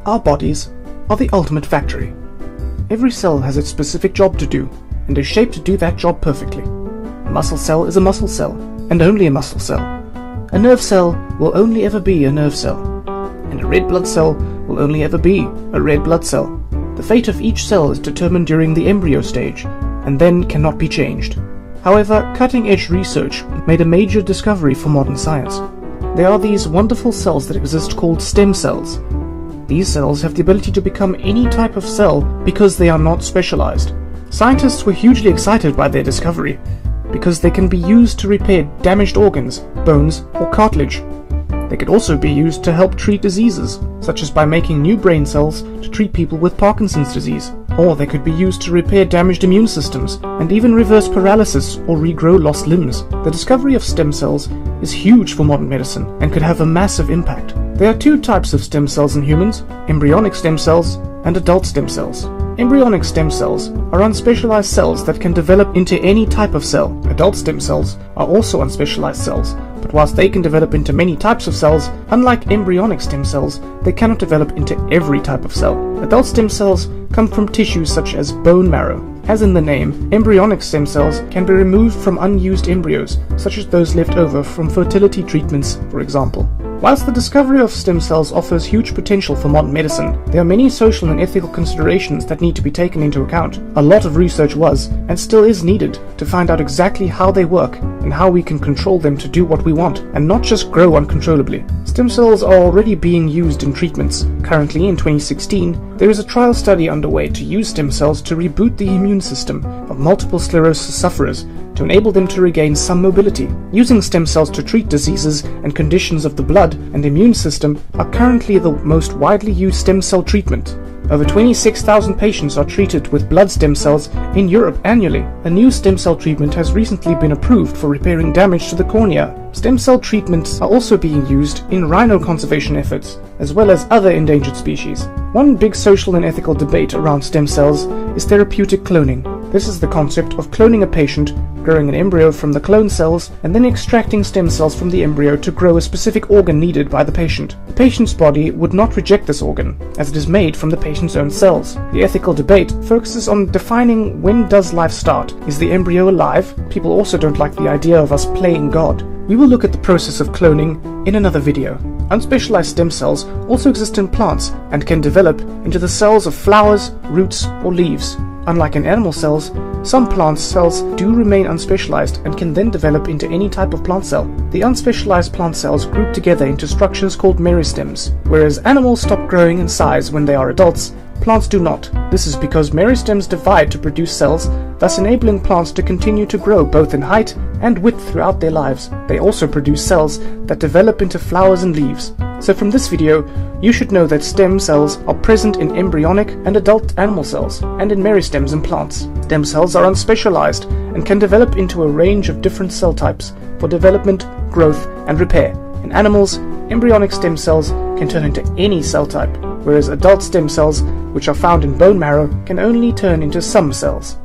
Our bodies are the ultimate factory. Every cell has its specific job to do, and is shaped to do that job perfectly. A muscle cell is a muscle cell, and only a muscle cell. A nerve cell will only ever be a nerve cell, and a red blood cell will only ever be a red blood cell. The fate of each cell is determined during the embryo stage, and then cannot be changed. However, cutting-edge research made a major discovery for modern science. There are these wonderful cells that exist called stem cells. These cells have the ability to become any type of cell because they are not specialized. Scientists were hugely excited by their discovery because they can be used to repair damaged organs, bones, or cartilage. They could also be used to help treat diseases, such as by making new brain cells to treat people with Parkinson's disease. Or they could be used to repair damaged immune systems, and even reverse paralysis or regrow lost limbs. The discovery of stem cells is huge for modern medicine and could have a massive impact. There are two types of stem cells in humans: embryonic stem cells and adult stem cells. Embryonic stem cells are unspecialized cells that can develop into any type of cell. Adult stem cells are also unspecialized cells, but whilst they can develop into many types of cells, unlike embryonic stem cells, they cannot develop into every type of cell. Adult stem cells come from tissues such as bone marrow. As in the name, embryonic stem cells can be removed from unused embryos, such as those left over from fertility treatments, for example. Whilst the discovery of stem cells offers huge potential for modern medicine, there are many social and ethical considerations that need to be taken into account. A lot of research was, and still is, needed to find out exactly how they work and how we can control them to do what we want, and not just grow uncontrollably. Stem cells are already being used in treatments. Currently, in 2016, there is a trial study underway to use stem cells to reboot the immune system of multiple sclerosis sufferers to enable them to regain some mobility. Using stem cells to treat diseases and conditions of the blood and immune system are currently the most widely used stem cell treatment. Over 26,000 patients are treated with blood stem cells in Europe annually. A new stem cell treatment has recently been approved for repairing damage to the cornea. Stem cell treatments are also being used in rhino conservation efforts, as well as other endangered species. One big social and ethical debate around stem cells is therapeutic cloning. This is the concept of cloning a patient, growing an embryo from the clone cells, and then extracting stem cells from the embryo to grow a specific organ needed by the patient. The patient's body would not reject this organ, as it is made from the patient's own cells. The ethical debate focuses on defining when does life start. Is the embryo alive? People also don't like the idea of us playing God. We will look at the process of cloning in another video. Unspecialized stem cells also exist in plants and can develop into the cells of flowers, roots, or leaves. Unlike in animal cells, some plant cells do remain unspecialized and can then develop into any type of plant cell. The unspecialized plant cells group together into structures called meristems. Whereas animals stop growing in size when they are adults, plants do not. This is because meristems divide to produce cells, thus enabling plants to continue to grow both in height and width throughout their lives. They also produce cells that develop into flowers and leaves. So from this video, you should know that stem cells are present in embryonic and adult animal cells, and in meristems in plants. Stem cells are unspecialized and can develop into a range of different cell types for development, growth, and repair. In animals, embryonic stem cells can turn into any cell type, whereas adult stem cells, which are found in bone marrow, can only turn into some cells.